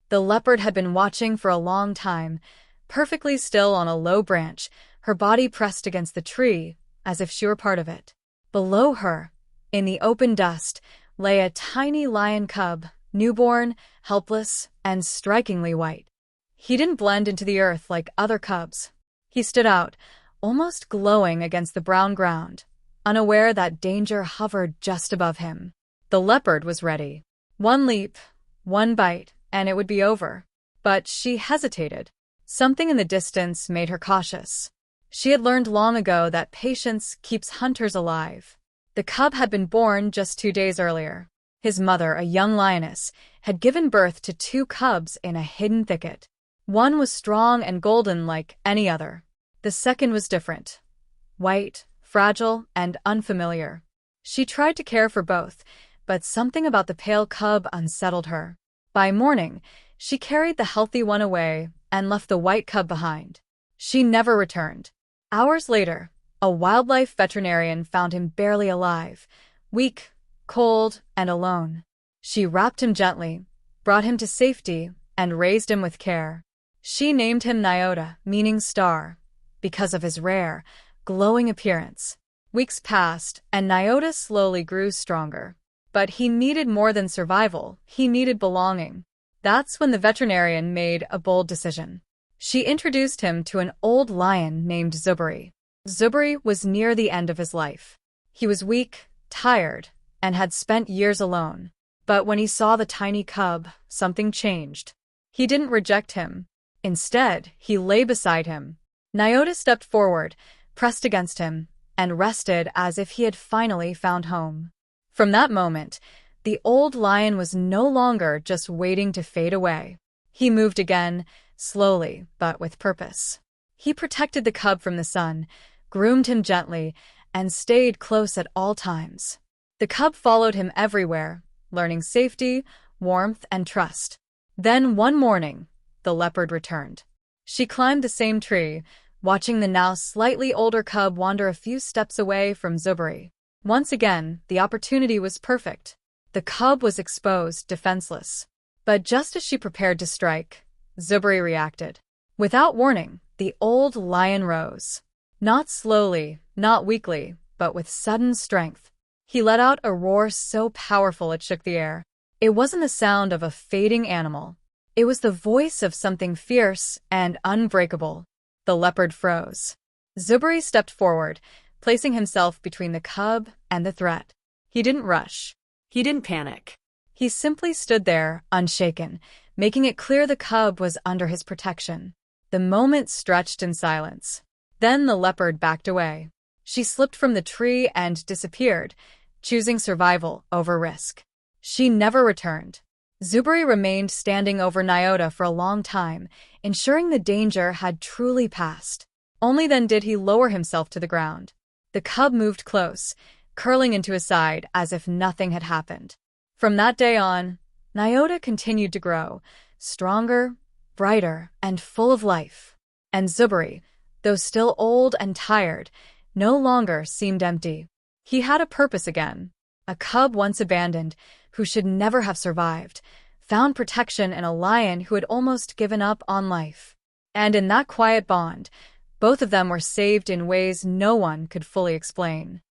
The leopard had been watching for a long time, perfectly still on a low branch, her body pressed against the tree, as if she were part of it. Below her, in the open dust, lay a tiny lion cub, newborn, helpless, and strikingly white. He didn't blend into the earth like other cubs. He stood out, almost glowing against the brown ground, unaware that danger hovered just above him. The leopard was ready. One leap, one bite, and it would be over. But she hesitated. Something in the distance made her cautious. She had learned long ago that patience keeps hunters alive. The cub had been born just 2 days earlier. His mother, a young lioness, had given birth to 2 cubs in a hidden thicket. One was strong and golden like any other. The second was different. White, fragile, and unfamiliar. She tried to care for both, but something about the pale cub unsettled her. By morning, she carried the healthy one away and left the white cub behind. She never returned. Hours later, a wildlife veterinarian found him barely alive, weak, cold, and alone. She wrapped him gently, brought him to safety, and raised him with care. She named him Nyota, meaning star, because of his rare, glowing appearance. Weeks passed, and Nyota slowly grew stronger. But he needed more than survival, he needed belonging. That's when the veterinarian made a bold decision. She introduced him to an old lion named Zuberi. Zuberi was near the end of his life. He was weak, tired, and had spent years alone. But when he saw the tiny cub, something changed. He didn't reject him. Instead, he lay beside him. Nyota stepped forward, pressed against him, and rested as if he had finally found home. From that moment, the old lion was no longer just waiting to fade away. He moved again, slowly, but with purpose. He protected the cub from the sun, groomed him gently, and stayed close at all times. The cub followed him everywhere, learning safety, warmth, and trust. Then one morning, the leopard returned. She climbed the same tree, watching the now slightly older cub wander a few steps away from Zuberi. Once again, the opportunity was perfect. The cub was exposed, defenseless. But just as she prepared to strike, Zuberi reacted. Without warning, the old lion rose. Not slowly, not weakly, but with sudden strength. He let out a roar so powerful it shook the air. It wasn't the sound of a fading animal. It was the voice of something fierce and unbreakable. The leopard froze. Zuberi stepped forward, placing himself between the cub and the threat. He didn't rush. He didn't panic. He simply stood there, unshaken, making it clear the cub was under his protection. The moment stretched in silence. Then the leopard backed away. She slipped from the tree and disappeared, choosing survival over risk. She never returned. Zuberi remained standing over Nyota for a long time, ensuring the danger had truly passed. Only then did he lower himself to the ground. The cub moved close, curling into his side as if nothing had happened. From that day on, Nyota continued to grow, stronger, brighter, and full of life. And Zuberi, though still old and tired, no longer seemed empty. He had a purpose again. A cub once abandoned, who should never have survived, found protection in a lion who had almost given up on life. And in that quiet bond, both of them were saved in ways no one could fully explain.